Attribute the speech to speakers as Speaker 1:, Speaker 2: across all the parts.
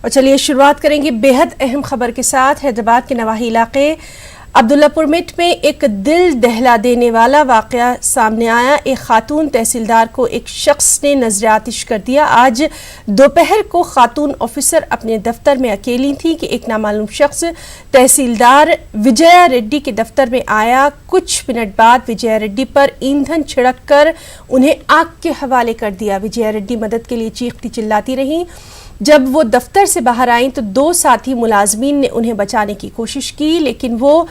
Speaker 1: اور چلیے شروعات کریں گے بیحد اہم خبر کے ساتھ۔ حیدرآباد کے نواحی علاقے عبداللہ پور مٹ میں ایک دل دہلا دینے والا واقعہ سامنے آیا۔ ایک خاتون تحصیلدار کو ایک شخص نے نظر آتش کر دیا۔ آج دوپہر کو خاتون آفیسر اپنے دفتر میں اکیلی تھی کہ ایک نامعلوم شخص تحصیلدار وجیا ریڈی کے دفتر میں آیا۔ کچھ منٹ بعد وجیا ریڈی پر ایندھن چھڑک کر انہیں آگ کے حوالے کر دیا۔ وجیا ریڈی مدد کے لیے چیختی چلاتی رہیں۔ جب وہ دفتر سے باہر آئیں تو دو ساتھی ملازمین نے انہیں بچانے کی کوشش کی، لیکن وہ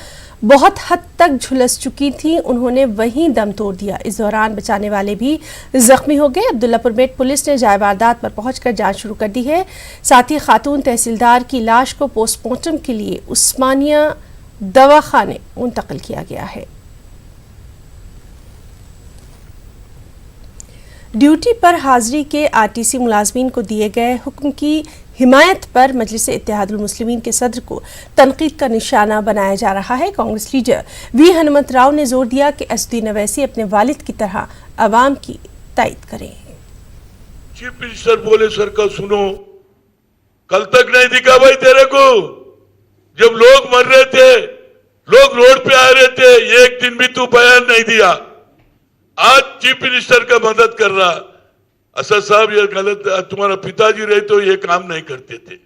Speaker 1: بہت حد تک جھلس چکی تھیں۔ انہوں نے وہیں دم توڑ دیا۔ اس دوران بچانے والے بھی زخمی ہو گئے۔ عبداللہ پور میٹ پولیس نے جائے واردات پر پہنچ کر جانچ شروع کر دی ہے۔ ساتھ ہی خاتون تحصیلدار کی لاش کو پوسٹ مارٹم کے لیے عثمانیہ دواخانے منتقل کیا گیا ہے۔ ڈیوٹی پر حاضری کے آرٹیسی ملازمین کو دیے گئے حکم کی حمایت پر مجلس اتحاد المسلمین کے صدر کو تنقید کا نشانہ بنایا جا رہا ہے۔ کانگریس لیڈر وی ہنمنت راؤ نے زور دیا کہ اسدالدین اویسی اپنے والد کی طرح عوام کی تائید کریں۔
Speaker 2: چیف منسٹر بولے سر کا سنو، کل تک نہیں دکھا بھائی تیرے کو، جب لوگ مر رہے تھے، لوگ روڈ پہ آ رہے تھے، ایک دن بھی تو بیان نہیں دیا۔ آج چیف منسٹر کا مدد کر رہا۔ اسد صاحب یہ غلط، تمہارا پتا جی رہے تو یہ کام نہیں کرتے تھے،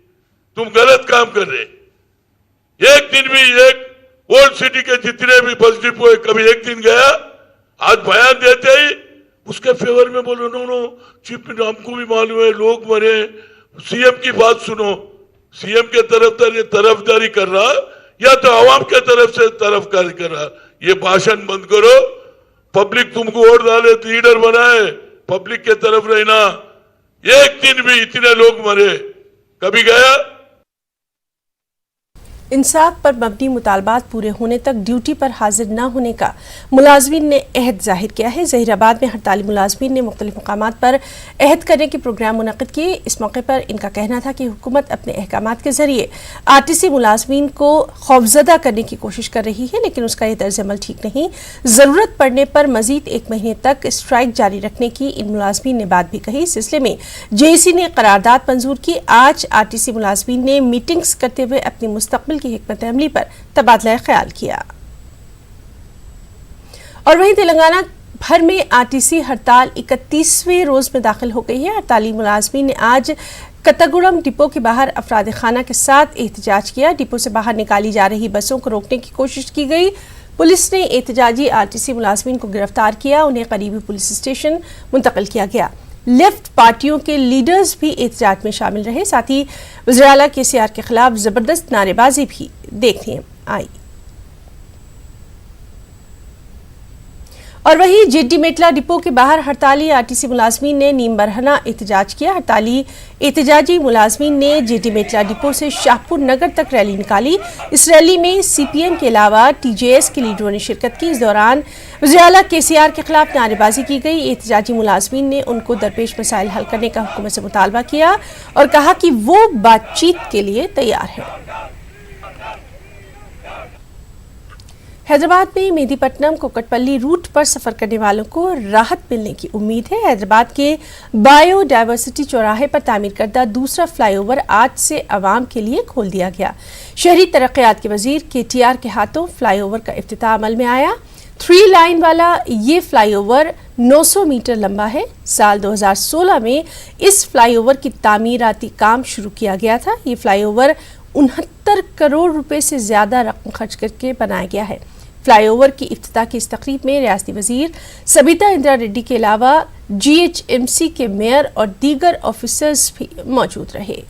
Speaker 2: تم غلط کام کر رہے۔ ایک دن بھی ایک اولڈ سٹی کے جتنے بھی بس ڈپو ہے کبھی ایک دن گیا؟ آج بیان دیتے ہی اس کے فیور میں بولو نو چیف منسٹر ہم کو بھی معلوم ہے لوگ مرے، سی ایم کی بات سنو۔ سی ایم کے طرفداری کر رہا یا تو عوام کے طرف سے طرفداری کر رہا؟ یہ بھاشن بند کرو۔ پبلک تم کو ووٹ ڈالے، لیڈر بنائے، پبلک کے طرف رہنا۔ ایک دن بھی اتنے لوگ مرے کبھی گیا؟
Speaker 1: انصاف پر مبنی مطالبات پورے ہونے تک ڈیوٹی پر حاضر نہ ہونے کا ملازمین نے عہد ظاہر کیا ہے۔ ظہیر آباد میں ہڑتالی ملازمین نے مختلف مقامات پر عہد کرنے کے پروگرام منعقد کیے۔ اس موقع پر ان کا کہنا تھا کہ حکومت اپنے احکامات کے ذریعے آرٹیسی ملازمین کو خوفزدہ کرنے کی کوشش کر رہی ہے، لیکن اس کا یہ طرز عمل ٹھیک نہیں۔ ضرورت پڑنے پر مزید 1 مہینے تک اسٹرائک جاری رکھنے کی ان ملازمین نے بات بھی کہی۔ اس سلسلے میں جے ای سی نے قرارداد منظور کی۔ آج آرٹیسی ملازمین نے میٹنگز کرتے ہوئے اپنی مستقبل کی حکمت عملی پر تبادلہ خیال کیا۔ اور وہیں تلنگانہ بھر میں آرٹیسی ہڑتال 31ویں روز میں داخل ہو گئی ہے۔ ہڑتالی ملازمین نے آج کتاگوڑم ڈپو کے باہر افراد خانہ کے ساتھ احتجاج کیا۔ ڈپو سے باہر نکالی جا رہی بسوں کو روکنے کی کوشش کی گئی۔ پولیس نے احتجاجی آرٹیسی ملازمین کو گرفتار کیا، انہیں قریبی پولیس اسٹیشن منتقل کیا گیا۔ لیفٹ پارٹیوں کے لیڈرز بھی احتجاج میں شامل رہے۔ ساتھ ہی وزیر اعلیٰ KCR کے خلاف زبردست نعرے بازی بھی دیکھنے آئی۔ اور وہیں JD میٹلا ڈپو کے باہر ہڑتالی آرٹیسی ملازمین نے نیم برہنہ احتجاج کیا۔ ہڑتالی احتجاجی ملازمین نے JD میٹلا ڈپو سے شاہپور نگر تک ریلی نکالی۔ اس ریلی میں CPM کے علاوہ TJS کے لیڈروں نے شرکت کی۔ اس دوران وزیر اعلیٰ KCR کے خلاف نعرے بازی کی گئی۔ احتجاجی ملازمین نے ان کو درپیش مسائل حل کرنے کا حکومت سے مطالبہ کیا اور کہا کہ وہ بات چیت کے لیے تیار ہیں۔ حیدرآباد میں مہدی پٹنم کوکٹپلی روٹ پر سفر کرنے والوں کو راحت ملنے کی امید ہے۔ حیدرآباد کے بایو ڈائیورسٹی چوراہے پر تعمیر کردہ دوسرا فلائی اوور آج سے عوام کے لیے کھول دیا گیا۔ شہری ترقیات کے وزیر KTR کے ہاتھوں فلائی اوور کا افتتاح عمل میں آیا۔ 3 لائن والا یہ فلائی اوور 900 میٹر لمبا ہے۔ سال 2016 میں اس فلائی اوور کی تعمیراتی کام شروع کیا گیا تھا۔ یہ فلائی اوور 69 کروڑ روپے سے زیادہ رقم خرچ کر کے بنایا گیا ہے۔ فلائی اوور کی افتتاح کی اس تقریب میں ریاستی وزیر سبیتا اندرا ریڈی کے علاوہ GHMC کے میئر اور دیگر آفیسرز بھی موجود رہے۔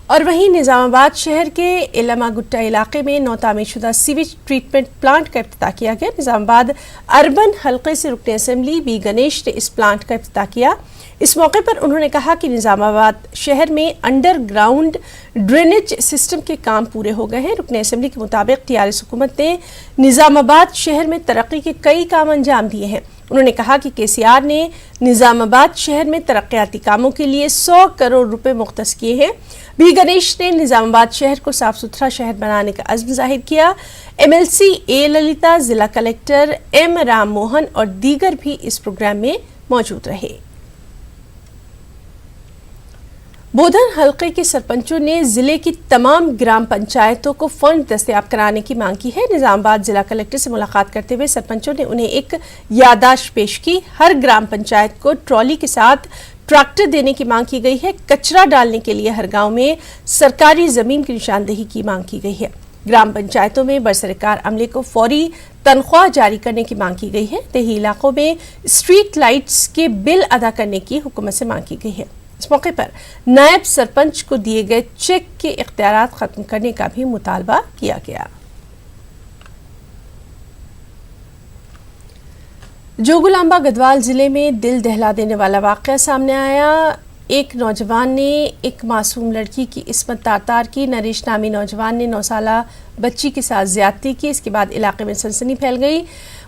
Speaker 1: اور وہیں نظام آباد شہر کے علما گٹا علاقے میں نو تعمیر شدہ سیویج ٹریٹمنٹ پلانٹ کا افتتاح کیا گیا۔ نظام آباد اربن حلقے سے رکن اسمبلی بی گنیش نے اس پلانٹ کا افتتاح کیا۔ اس موقع پر انہوں نے کہا کہ نظام آباد شہر میں انڈر گراؤنڈ ڈرینیج سسٹم کے کام پورے ہو گئے ہیں۔ رکن اسمبلی کے مطابق TRS حکومت نے نظام آباد شہر میں ترقی کے کئی کام انجام دیے ہیں۔ انہوں نے کہا کہ KCR نے نظام آباد شہر میں ترقیاتی کاموں کے لیے 100 کروڑ روپے مختص کیے ہیں۔ بی گنیش نے نظام آباد شہر کو صاف ستھرا شہر بنانے کا عزم ظاہر کیا۔ MLC A للیتا، ضلع کلکٹر M رام موہن اور دیگر بھی اس پروگرام میں موجود رہے۔ बोधन हल्के के सरपंचों ने जिले की तमाम ग्राम पंचायतों को फंड दस्तयाब कराने की मांग की है। निजामाबाद जिला कलेक्टर से मुलाकात करते हुए सरपंचों ने उन्हें एक याददाश्त पेश की। हर ग्राम पंचायत को ट्रॉली के साथ ट्रैक्टर देने की मांग की गई है। कचरा डालने के लिए हर गांव में सरकारी जमीन की निशानदेही की मांग की गई है। ग्राम पंचायतों में बरसरकार अमले को फौरी तनख्वाह जारी करने की मांग की गई है। देही इलाकों में स्ट्रीट लाइट्स के बिल अदा करने की हुकूमत से मांग की गई है। इस मौके पर नायब सरपंच को दिए गए चेक के इख्तियारात खत्म करने का भी मुतालबा किया गया। जोगुलांबा गढ़वाल जिले में दिल दहला देने वाला वाकया सामने आया। एक नौजवान ने एक मासूम लड़की की इस्मत तार की। नरेश नामी नौजवान ने 9 साल बच्ची के साथ ज्यादती की। इसके बाद इलाके में सनसनी फैल गई।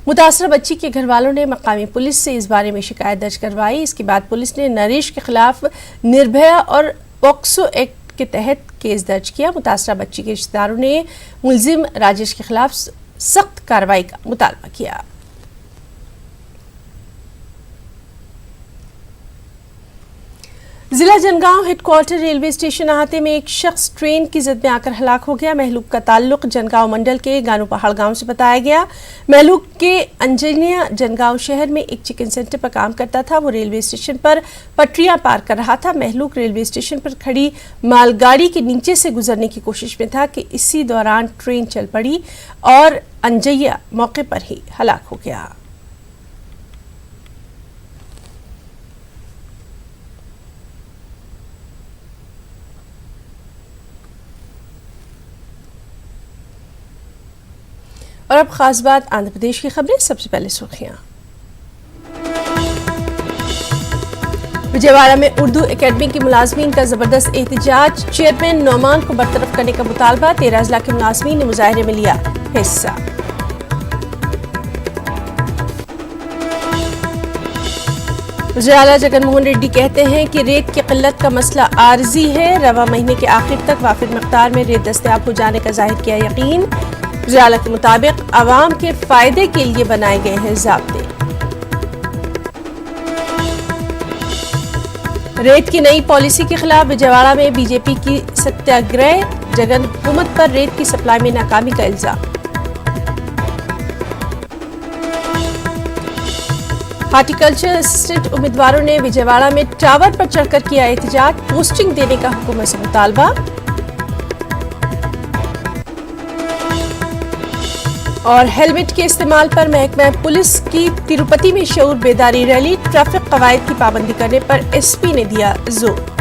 Speaker 1: मुतासरा बच्ची के घर वालों ने मकामी पुलिस से इस बारे में शिकायत दर्ज करवाई। इसके बाद पुलिस ने नरेश के खिलाफ निर्भया और पॉक्सो एक्ट के तहत केस दर्ज किया। मुतासरा बच्ची के रिश्तेदारों ने मुलजिम राजेश के खिलाफ सख्त कार्रवाई का मुतालबा किया। जिला जनगांव हेडक्वार्टर रेलवे स्टेशन अहाते में एक शख्स ट्रेन की जद में आकर हलाक हो गया। महलूक का ताल्लुक जनगांव मंडल के गानू पहाड़ गांव से बताया गया। महलूक के अंजनिया जनगांव शहर में एक चिकन सेंटर पर काम करता था। वो रेलवे स्टेशन पर पटरियां पार कर रहा था। महलूक रेलवे स्टेशन पर खड़ी मालगाड़ी के नीचे से गुजरने की कोशिश में था कि इसी दौरान ट्रेन चल पड़ी और अंजैया मौके पर ही हलाक हो गया। और अब खास बात आंध्र प्रदेश की खबरें। सबसे पहले सुर्खियां। विजयवाड़ा में उर्दू एकेडमी की मुलाजमीन का जबरदस्त एहतजाज। चेयरमैन नौमान को बरतरफ करने का मुतालबा। 13 अजला के मुलाजमीन ने मुजाहरे में लिया हिस्सा। वज़ीर आला जगनमोहन रेड्डी कहते हैं कि रेत की किल्लत का मसला आर्जी है। रवा महीने के आखिर तक वाफिर मकदार में रेत दस्तयाब हो जाने का जाहिर किया यकीन। वज़ीर आला के मुताबिक आवाम के फायदे के लिए बनाए गए हैं ज़ाब्ते। रेत की नई पॉलिसी के खिलाफ विजयवाड़ा में बीजेपी की सत्याग्रह। जगन हुकूमत पर रेत की सप्लाई में नाकामी का इल्जाम। हार्टिकल्चर असिस्टेंट उम्मीदवारों ने विजयवाड़ा में टावर पर चढ़कर किया एहतजाज। पोस्टिंग देने का हुकूमत से मुतालबा। और हेलमेट के इस्तेमाल पर महकमा पुलिस की तिरुपति में शऊर बेदारी रैली। ट्रैफिक कवायद की पाबंदी करने पर एसपी ने दिया जोर।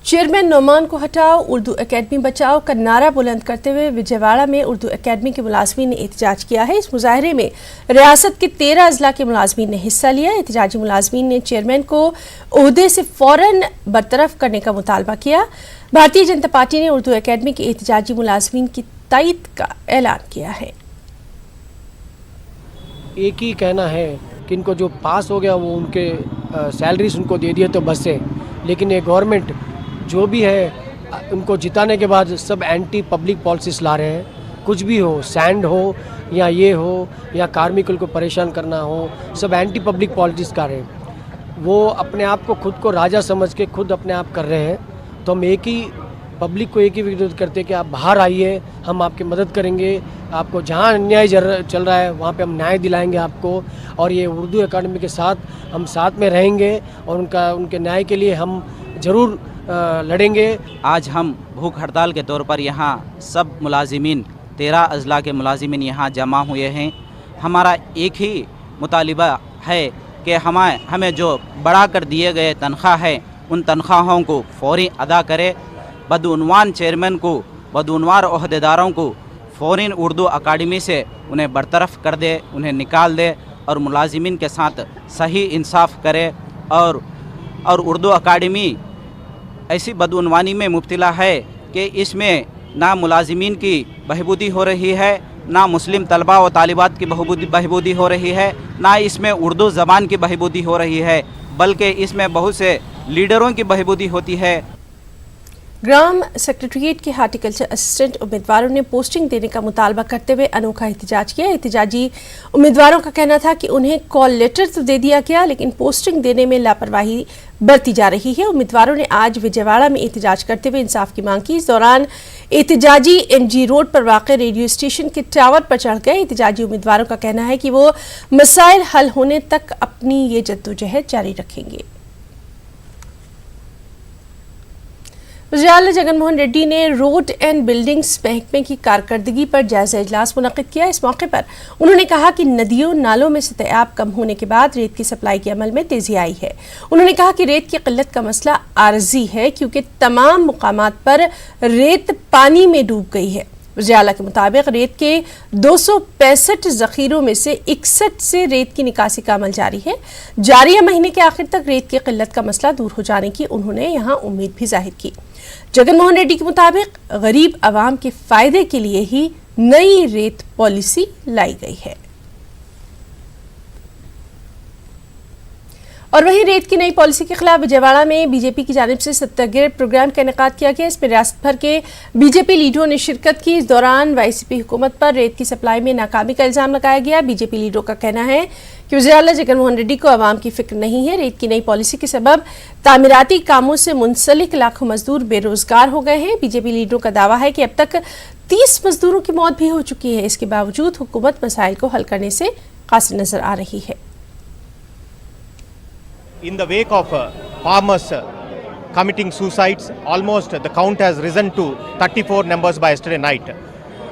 Speaker 1: चेयरमैन नौमान को हटाओ, उर्दू एकेडमी बचाओ का नारा बुलंद करते हुए विजयवाड़ा में उर्दू एकेडमी के मुलाजमीन ने एहतजाज किया है। इस मुजाहरे में रियासत के 13 अजला के मुलाजमीन ने हिस्सा लिया। एहतजाजी मुलाजमीन ने चेयरमैन को ओहदे से फौरन बरतरफ करने का मुतालबा किया। भारतीय जनता पार्टी ने उर्दू एकेडमी के एहतजाजी मुलाजमीन की तायद का ऐलान किया है।
Speaker 3: एक ही कहना है कि इनको जो पास हो गया वो उनके सैलरीज उनको दे दिए तो बस है, लेकिन ये गवर्नमेंट जो भी है उनको जिताने के बाद सब एंटी पब्लिक पॉलिसीज ला रहे हैं। कुछ भी हो, सैंड हो या ये हो या कार्मिकों को परेशान करना हो, सब एंटी पब्लिक पॉलिसीज कर रहे हैं। वो अपने आप को खुद को राजा समझ के खुद अपने आप कर रहे हैं। तो हम एक ही पब्लिक को एक ही विरोध करते हैं कि आप बाहर आइए, हम आपकी मदद करेंगे। आपको जहाँ अन्याय चल रहा है वहाँ पे हम न्याय दिलाएंगे आपको। और ये उर्दू एकेडमी के साथ हम साथ में रहेंगे और उनके न्याय के लिए हम ज़रूर लड़ेंगे।
Speaker 4: आज हम भूख हड़ताल के तौर पर यहाँ सब मुलाजिमीन 13 अजला के मुलाजिमीन यहाँ जमा हुए हैं। हमारा एक ही मुतालिबा है कि हमें जो बढ़ा कर दिए गए तनख्वाह है उन तनख्वाहों को फौरी अदा करे। बदउनवान चेयरमैन को, बदउनवान ओहदेदारों को फौरी उर्दू अकाडमी से उन्हें बरतरफ कर दे, उन्हें निकाल दे और मुलाजिमीन के साथ सही इंसाफ करे। और उर्दू अकाडमी ऐसी बदउनवानी में मुब्तला है कि इसमें ना मुलाजिमीन की बहबूदी हो रही है, ना मुस्लिम तलबा व तालिबात की बहबूदी हो रही है, ना इसमें उर्दू ज़बान की बहबूदी हो रही है, बल्कि इसमें बहुत से लीडरों की बहबूदी होती है।
Speaker 1: ग्राम सेक्रेटरीट के हार्टिकल्चर असिस्टेंट उम्मीदवारों ने पोस्टिंग देने का मुतालबा करते हुए अनोखा एहतजाज किया। एहतजाजी उम्मीदवारों का कहना था कि उन्हें कॉल लेटर तो दे दिया गया, लेकिन पोस्टिंग देने में लापरवाही बरती जा रही है। उम्मीदवारों ने आज विजयवाड़ा में एहतजाज करते हुए इंसाफ की मांग की। इस दौरान एहतजाजी MG रोड पर वाक़ रेडियो स्टेशन के टावर पर चढ़ गए। एहतजाजी उम्मीदवारों का कहना है कि वो मसाइल हल होने तक अपनी ये जद्दोजहद जारी रखेंगे। वज़ीर-ए-आला जगन मोहन रेड्डी ने रोड एंड बिल्डिंग्स महकमे की कारकर्दगी पर जायजा इजलास मुनक़िद किया। इस मौके पर उन्होंने कहा कि नदियों नालों में सतह कम होने के बाद रेत की सप्लाई के अमल में तेजी आई है। उन्होंने कहा कि रेत की किल्लत का मसला आरजी है, क्योंकि तमाम मुकामात पर रेत पानी में डूब गई है। वज़ीर-ए-आला के मुताबिक रेत के 265 ज़ख़ीरों में से 61 से रेत की निकासी का अमल जारी है। जारी महीने के आखिर तक रेत की किल्लत का मसला दूर हो जाने की उन्होंने यहाँ उम्मीद भी जाहिर की। जगन मोहन रेड्डी के मुताबिक गरीब आवाम के फायदे के लिए ही नई रेत पॉलिसी लाई गई है। और वहीं रेत की नई पॉलिसी के खिलाफ विजयवाड़ा में बीजेपी की जानिब से सत्याग्रह प्रोग्राम का इनेकाद किया गया। इसमें रियासत भर के बीजेपी लीडरों ने शिरकत की। इस दौरान YCP हुकूमत पर रेत की सप्लाई में नाकामी का इल्जाम लगाया गया। बीजेपी लीडरों का कहना है कि वज़ीर-ए-आला जगन मोहन रेड्डी को आवाम की फिक्र नहीं है। रेत की नई पॉलिसी के सबब तामीराती कामों से मुंसलिक लाखों मजदूर बेरोजगार हो गए हैं। बीजेपी लीडरों का दावा है कि अब तक 30 मजदूरों की मौत भी हो चुकी है। इसके बावजूद हुकूमत मसाइल को हल करने से कासिर नजर आ रही है।
Speaker 5: In the wake of farmers committing suicides, almost the count has risen to 34 numbers by yesterday night.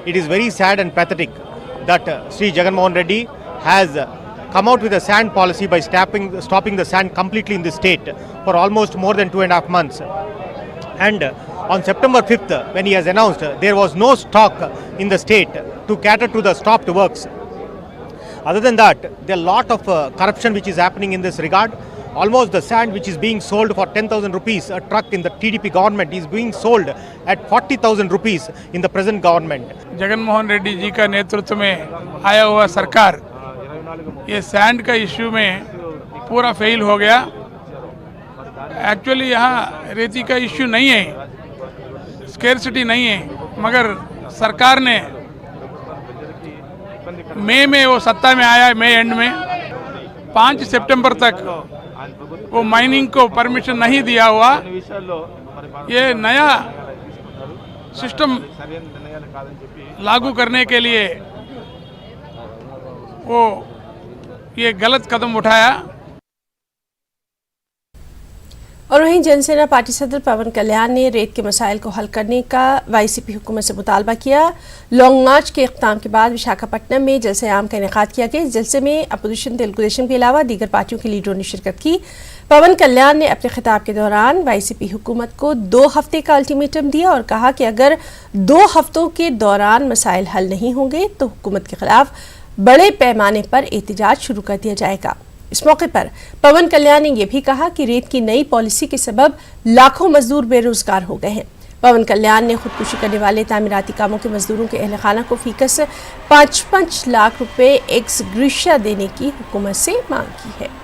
Speaker 5: It is very sad and pathetic that Sri Jagan Mohan Reddy has come out with a sand policy by stopping the sand completely in the state for almost more than 2.5 months. And on September 5th, when he has announced there was no stock in the state to cater to the stopped works. Other than that, there are a lot of corruption which is happening in this regard. Almost the sand which is being sold for 10,000 rupees a truck in the TDP government is being sold at 40,000 rupees in the present government.
Speaker 6: Jagan Mohan Reddy ji का नेतृत्व में आया हुआ सरकार ये sand का issue में पूरा फेल हो गया। एक्चुअली यहाँ रेती का इश्यू नहीं है, स्केर्सिटी नहीं है, मगर सरकार ने मई में वो सत्ता में आया, मई एंड में 5 सितंबर तक वो माइनिंग को परमिशन नहीं दिया हुआ। ये नया सिस्टम लागू करने के लिए वो ये गलत कदम उठाया।
Speaker 1: और वहीं जनसेना पार्टी सदर पवन कल्याण ने रेत के मसाइल को हल करने का YCP हुकूमत से मुतालबा किया। लॉन्ग मार्च के इख्तिताम के बाद विशाखापट्टनम में जलसे आम का इनेकाद किया गया। इस जलसे में अपोजिशन तेलुगु देशम के अलावा दीगर पार्टियों के लीडरों ने शिरकत की। पवन कल्याण ने अपने खिताब के दौरान YCP हुकूमत को 2 हफ्ते का अल्टीमेटम दिया और कहा कि अगर 2 हफ्तों के दौरान मसाइल हल नहीं होंगे तो हुकूमत के खिलाफ बड़े पैमाने पर एहतजाज शुरू कर दिया जाएगा। इस मौके पर पवन कल्याण ने यह भी कहा कि रेत की नई पॉलिसी के सबब लाखों मजदूर बेरोजगार हो गए हैं। पवन कल्याण ने खुदकुशी करने वाले तामीराती कामों के मजदूरों के अहल खाना को फीकस 5-5 लाख रुपए एक्स ग्रेशिया देने की हुकूमत से मांग की है।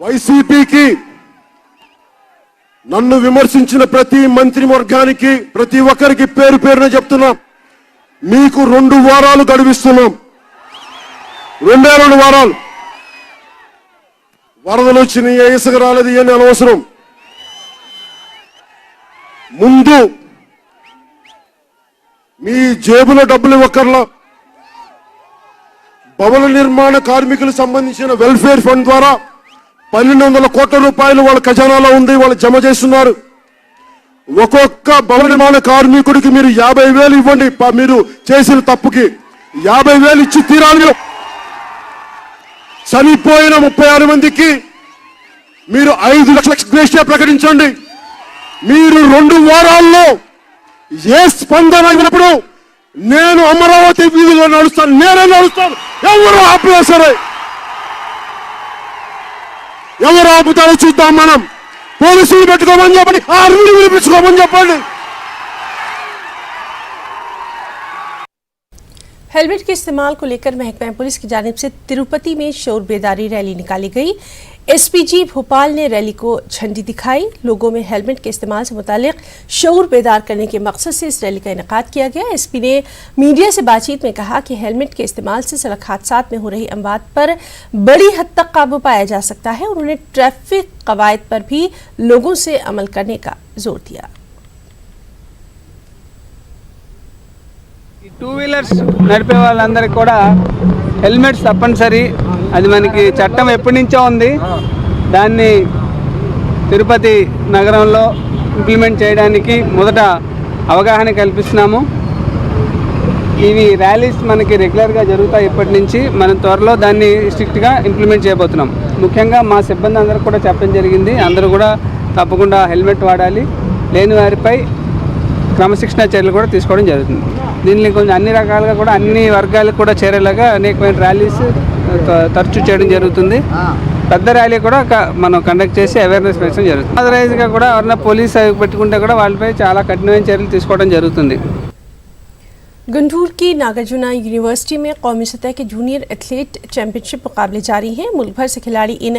Speaker 7: వైసీపీకి నన్ను విమర్శించిన ప్రతి మంత్రి వర్గానికి ప్రతి ఒక్కరికి పేరు పేరున చెప్తున్నాం, మీకు 2 వారాలు గడువిస్తున్నాం. 2 వారాలు. వరదలు వచ్చినాయి, ఇసుక రాలేదు, ఏమీ అనవసరం. ముందు మీ జేబులో డబ్బులు ఇవ్వకర్లా. భవన నిర్మాణ కార్మికులకు సంబంధించిన వెల్ఫేర్ ఫండ్ ద్వారా 1200 కోట్ల రూపాయలు వాళ్ళ ఖజానాలో ఉంది, వాళ్ళు జమ చేస్తున్నారు. ఒక్కొక్క భవన నిర్మాణ కార్మికుడికి మీరు 50,000 ఇవ్వండి. మీరు చేసిన తప్పుకి 50,000 ఇచ్చి తీరాలి. చనిపోయిన 36 మందికి మీరు 5 లక్షల గ్రేషియా ప్రకటించండి. మీరు 2 వారాల్లో ఏ స్పందన అయినప్పుడు నేను అమరావతి వీధిలో నడుస్తాను, నేనే నడుస్తాను. ఎవరు ఆపినా సరే, ఎవరు ఆపుతారో చూద్దాం. మనం పోలీసులు పెట్టుకోమని చెప్పండి, ఆర్మీని పిలిపించుకోమని చెప్పండి.
Speaker 1: हेलमेट के इस्तेमाल को लेकर महकमा पुलिस की जानिब से तिरुपति में शौर बेदारी रैली निकाली गई। एसपीजी भोपाल ने रैली को झंडी दिखाई। लोगों में हेलमेट के इस्तेमाल से मुतालिक शौर बेदार करने के मकसद से इस रैली का इनेकाद किया गया। एसपी ने मीडिया से बातचीत में कहा कि हेलमेट के इस्तेमाल से सड़क हादसात में हो रही अमवात पर बड़ी हद तक काबू पाया जा सकता है। उन्होंने ट्रैफिक कवायद पर भी लोगों से अमल करने का जोर दिया।
Speaker 8: టూ వీలర్స్ నడిపే వాళ్ళందరికీ కూడా హెల్మెట్స్ తప్పనిసరి. అది మనకి చట్టం ఎప్పటి నుంచో ఉంది. దాన్ని తిరుపతి నగరంలో ఇంప్లిమెంట్ చేయడానికి మొదట అవగాహన కల్పిస్తున్నాము. ఇవి ర్యాలీస్ మనకి రెగ్యులర్గా జరుగుతాయి ఇప్పటి నుంచి. మనం త్వరలో దాన్ని స్ట్రిక్ట్గా ఇంప్లిమెంట్ చేయబోతున్నాం. ముఖ్యంగా మా సిబ్బంది అందరికీ కూడా చెప్పడం జరిగింది. అందరూ కూడా తప్పకుండా హెల్మెట్ వాడాలి. లేని వారిపై క్రమశిక్షణ చర్యలు కూడా తీసుకోవడం జరుగుతుంది. దీన్ని కొంచెం అన్ని రకాలుగా కూడా అన్ని వర్గాలకు కూడా చేరేలాగా అనేకమైన ర్యాలీస్ తరచూ చేయడం జరుగుతుంది. పెద్ద ర్యాలీ కూడా మనం కండక్ట్ చేసి అవేర్నెస్ పెంచడం జరుగుతుంది. అదర్వైజ్గా కూడా ఎవరైనా పోలీస్ పెట్టుకుంటే కూడా వాళ్ళపై చాలా కఠినమైన చర్యలు తీసుకోవడం జరుగుతుంది.
Speaker 1: गंदूर की नागार्जुना यूनिवर्सिटी में कौमी सतह के जूनियर एथलीट चैंपियनशिप मुकाबले जारी हैं। मुल्क भर से खिलाड़ी इन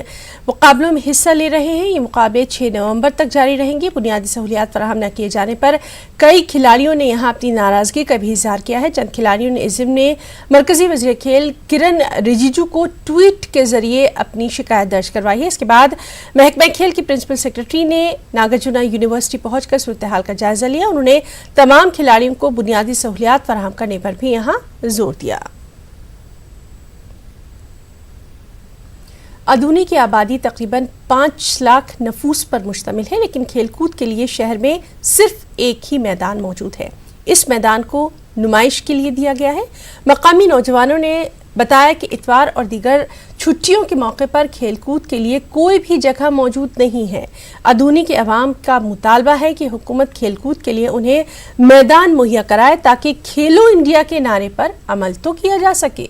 Speaker 1: मुकाबलों में हिस्सा ले रहे हैं। ये मुकाबले 6 नवंबर तक जारी रहेंगे। बुनियादी सहूलियात फराहम न किए जाने पर कई खिलाड़ियों ने यहाँ अपनी नाराजगी का भी इजहार किया है। चंद खिलाड़ियों ने इस ज़िम्न मरकजी वज़ीर खेल किरण रिजिजू को ट्वीट के जरिए अपनी शिकायत दर्ज करवाई है। इसके बाद महकमा खेल की प्रिंसिपल सेक्रेटरी ने नागार्जुना यूनिवर्सिटी पहुंचकर सूरत हाल का जायजा लिया। उन्होंने तमाम खिलाड़ियों को बुनियादी सहूलियात फराहम करने पर भी यहां जोर दिया। अदूनी की आबादी तकरीबन 5 लाख नफूस पर मुश्तमिल है, लेकिन खेलकूद के लिए शहर में सिर्फ एक ही मैदान मौजूद है। इस मैदान को नुमाइश के लिए दिया गया है। मकामी नौजवानों ने बताया कि इतवार और दीगर छुट्टियों के मौके पर खेलकूद के लिए कोई भी जगह मौजूद नहीं है। अदूनी के अवाम का मुतालबा है कि हुकूमत खेलकूद के लिए उन्हें मैदान मुहैया कराए ताकि खेलो इंडिया के नारे पर अमल तो किया जा सके।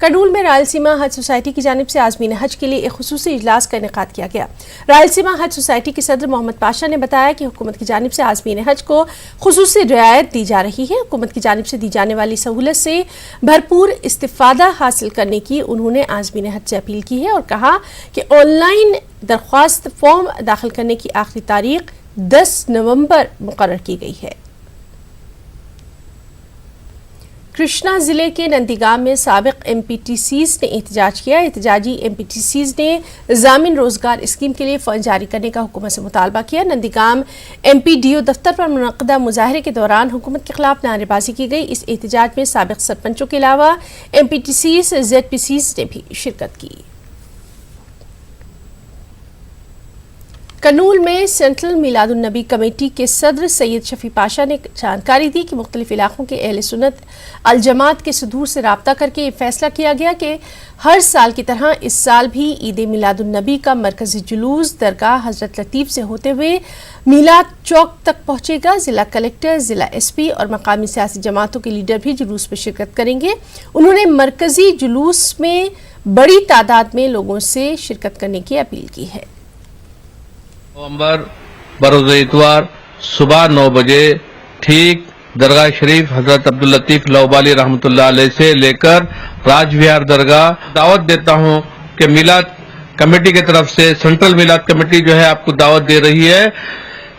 Speaker 1: करनूल में रायलसीमा हज सोसाइटी की जानिब से आज़मीन हज के लिए एक खुसूसी इजलास का इनेकाद किया गया। रायलसीमा हज सोसाइटी के सदर मोहम्मद पाशा ने बताया कि हुकूमत की जानिब से आज़मीन हज को खुसूसी रियायत दी जा रही है। हुकूमत की जानिब से दी जाने वाली सहूलत से भरपूर इस्तिफादा हासिल करने की उन्होंने आज़मीन हज से अपील की है और कहा कि ऑनलाइन दरख्वास्त फॉर्म दाखिल करने की आखिरी तारीख 10 नवंबर मुकर्रर की गई है। कृष्णा जिले के नंदीगाम में साबिक एमपीटीसीज ने एहतजाज किया। एहतजाजी एमपीटीसीज ने ज़ामिन रोजगार स्कीम के लिए फंड जारी करने का हुकूमत से मुतालबा किया। नंदीगाम एमपीडीओ दफ्तर पर मुनक्किदा मुजाहरे के दौरान हुकूमत के खिलाफ नारेबाजी की गई। इस एहतजाज में साबिक सरपंचों के अलावा एमपीटीसीज जेडपीसीज ने भी शिरकत की। करनूल में सेंट्रल मिलादुन नबी कमेटी के सदर सैयद शफी पाशा ने जानकारी दी कि मुख्तलिफ इलाकों के अहले सुन्नत अल जमात के सदूर से रब्ता करके ये फैसला किया गया कि हर साल की तरह इस साल भी ईद मिलादुन नबी का मरकजी जुलूस दरगाह हजरत लतीफ़ से होते हुए मिलाद चौक तक पहुंचेगा। जिला कलेक्टर, जिला एसपी और मकामी सियासी जमातों के लीडर भी जुलूस में शिरकत करेंगे। उन्होंने मरकजी जुलूस में बड़ी तादाद में लोगों से शिरकत करने की अपील की है।
Speaker 9: नवंबर बरोज़ इतवार सुबह 9 बजे ठीक दरगाह शरीफ हजरत अब्दुल लतीफ लौबाली रहमतुल्लाह अलैह से लेकर राजविहार दरगाह दावत देता हूं कि मिलाद कमेटी की तरफ से सेंट्रल मिलाद कमेटी जो है आपको दावत दे रही है।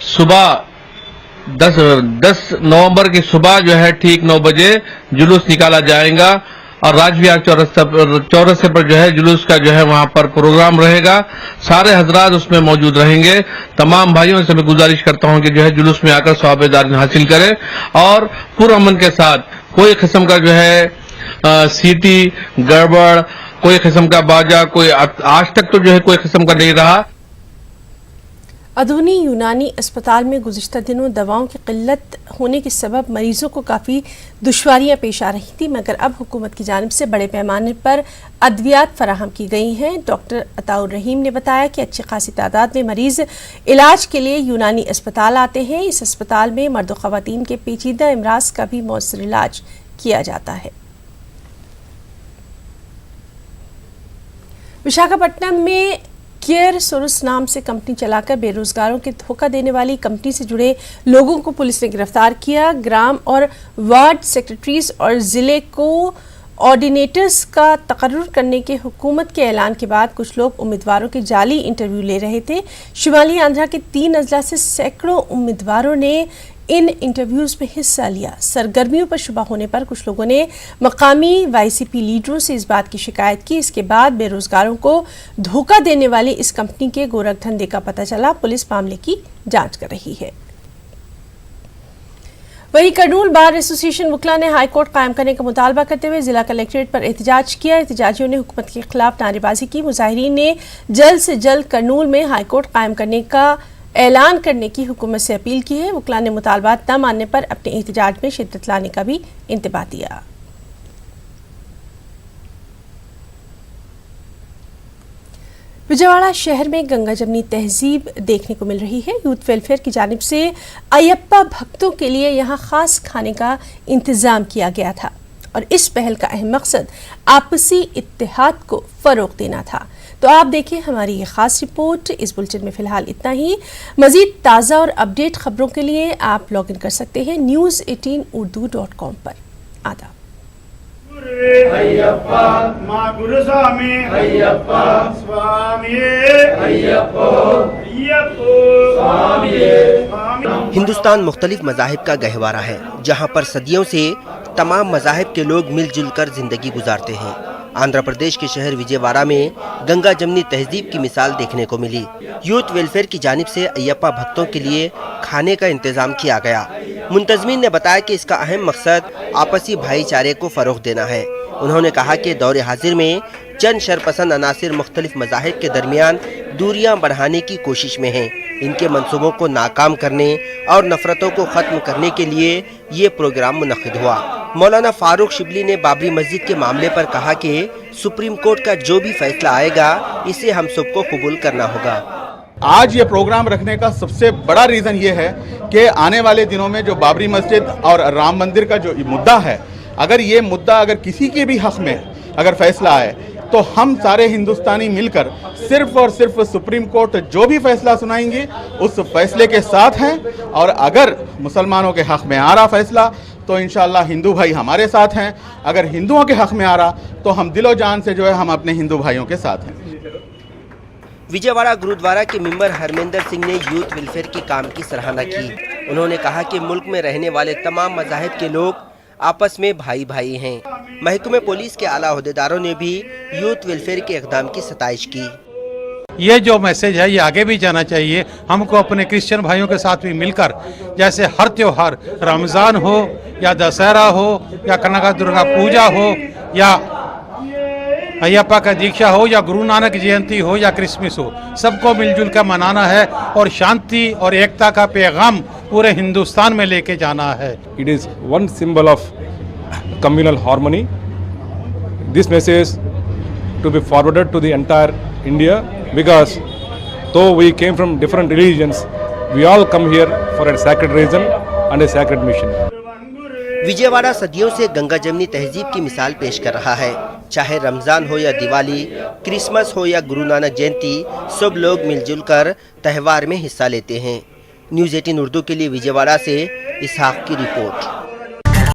Speaker 9: सुबह 10 नवंबर की सुबह जो है ठीक 9 बजे जुलूस निकाला जाएगा और राजविहार चौरस्ते पर जो है जुलूस का जो है वहां पर प्रोग्राम रहेगा। सारे हजरात उसमें मौजूद रहेंगे। तमाम भाइयों से मैं गुजारिश करता हूं कि जो है जुलूस में आकर सवाब-ए-दार हासिल करें और पुरअमन के साथ कोई किस्म का जो है सीटी गड़बड़, कोई किस्म का बाजा, कोई आज तक तो जो है कोई किस्म का नहीं रहा।
Speaker 1: अदूनी यूनानी अस्पताल में गुज़िश्ता दिनों दवाओं की किल्लत होने के सबब मरीजों को काफ़ी दुश्वारियां पेश आ रही थी, मगर अब हुकूमत की जानिब से बड़े पैमाने पर अद्वियात फराहम की गई हैं। डॉक्टर अताउर रहीम ने बताया कि अच्छी खासी तादाद में मरीज इलाज के लिए यूनानी अस्पताल आते हैं। इस अस्पताल में मर्द व ख़वातीन के पेचीदा अमराज का भी मौसर इलाज किया जाता है। विशाखापट्टनम में केयर सोर्स नाम से कंपनी चलाकर बेरोजगारों के धोखा देने वाली कंपनी से जुड़े लोगों को पुलिस ने गिरफ्तार किया। ग्राम और वार्ड सेक्रेटरीज और जिले को ऑर्डिनेटर्स का तकर्रुर करने के हुकूमत के ऐलान के बाद कुछ लोग उम्मीदवारों के जाली इंटरव्यू ले रहे थे। शुमाली आंध्रा के 3 अजला से सैकड़ों उम्मीदवारों ने इन इंटरव्यूज में हिस्सा लिया। सरगर्मियों पर शुबा होने पर कुछ लोगों ने मकामी वाईसीपी लीडरों से इस बात की शिकायत की। इसके बाद बेरोजगारों को धोखा देने वाली इस कंपनी के गोरख धंधे का पता चला। पुलिस मामले की जांच कर रही है। वहीं करनूल बार एसोसिएशन वुकला ने हाईकोर्ट कायम करने का मुतालबा करते हुए जिला कलेक्ट्रेट पर एहतजाज किया। एहतजाजियों ने हुकूमत के खिलाफ नारेबाजी की। मुजाहिरीन ने जल्द से जल्द करनूल में हाईकोर्ट कायम करने का ऐलान करने की हुकूमत से अपील की है। वुकला ने मुतालबात न मानने पर अपने एहतजाज में शिद्दत लाने का भी इंतबाह दिया। विजयवाड़ा शहर में गंगा जमनी तहजीब देखने को मिल रही है। यूथ वेलफेयर की जानिब से अयप्पा भक्तों के लिए यहाँ खास खाने का इंतजाम किया गया था और इस पहल का अहम मकसद आपसी इत्तेहाद को फरोग देना था। तो आप देखें हमारी ये खास रिपोर्ट। इस बुलेटिन में फिलहाल इतना ही। मजीद ताज़ा और अपडेट खबरों के लिए आप लॉग इन कर सकते हैं news18urdu.com पर। आदाब।
Speaker 10: हिंदुस्तान मुख्तलिफ मज़ाहिब का गहवारा है, जहाँ पर सदियों से तमाम मज़ाहिब के लोग मिलजुल कर जिंदगी गुजारते हैं। आंध्र प्रदेश के शहर विजयवाड़ा में गंगा जमनी तहजीब की मिसाल देखने को मिली। यूथ वेलफेयर की जानिब से अयप्पा भक्तों के लिए खाने का इंतजाम किया गया। मुंतजमीन ने बताया कि इसका अहम मकसद आपसी भाईचारे को फरोग देना है। उन्होंने कहा कि दौर हाजिर में चंद शरपसंद अनासिर मुख्तलिफ मज़ाहिब के दरमियान दूरियां बढ़ाने की कोशिश में हैं। इनके मंसूबों को नाकाम करने और नफरतों को ख़त्म करने के लिए ये प्रोग्राम मुनक़िद हुआ। मौलाना फारूक शिबली ने बाबरी मस्जिद के मामले पर कहा कि सुप्रीम कोर्ट का जो भी फैसला आएगा इसे हम सबको कबूल करना होगा।
Speaker 11: आज ये प्रोग्राम रखने का सबसे बड़ा रीज़न ये है कि आने वाले दिनों में जो बाबरी मस्जिद और राम मंदिर का जो मुद्दा है, अगर ये मुद्दा अगर किसी के भी हक़ में अगर फैसला आए तो हम सारे हिंदुस्तानी मिलकर सिर्फ और सिर्फ सुप्रीम कोर्ट जो भी फैसला सुनाएंगे उस फैसले के साथ हैं। और अगर मुसलमानों के हक़ में आ रहा फैसला तो इंशाअल्लाह हिंदू भाई हमारे साथ हैं। अगर हिंदुओं के हक़ में आ रहा तो हम दिलो जान से जो है हम अपने हिंदू भाइयों के साथ हैं।
Speaker 10: विजयवाड़ा गुरुद्वारा के मेंबर हरमिंदर सिंह ने यूथ वेलफेयर के काम की सराहना की। उन्होंने कहा कि मुल्क में रहने वाले तमाम मज़ाहिब के लोग आपस में भाई भाई हैं। महकमे पुलिस के आला अहदेदारों ने भी यूथ वेलफेयर के इक़दाम की सताइश की।
Speaker 12: ये जो मैसेज है ये आगे भी जाना चाहिए। हमको अपने क्रिश्चियन भाइयों के साथ भी मिलकर, जैसे हर त्योहार रमज़ान हो या दशहरा हो या कनका दुर्गा पूजा हो या अयप्पा का दीक्षा हो या गुरु नानक जयंती हो या क्रिसमस हो, सबको मिलजुल कर मनाना है और शांति और एकता का पैगाम पूरे हिंदुस्तान में लेके जाना है।
Speaker 13: It is one symbol of communal harmony. This message to be forwarded to the entire India, because though we came from different religions, we all come here for a sacred reason and a sacred mission.
Speaker 10: Vijayawada सदियों से गंगा जमनी तहजीब की मिसाल पेश कर रहा है। चाहे रमज़ान हो या दिवाली, क्रिसमस हो या गुरु नानक जयंती, सब लोग मिलजुल कर त्यौहार में हिस्सा लेते हैं। न्यूज़ 18 उर्दू के लिए विजयवाड़ा से इसहाक की रिपोर्ट।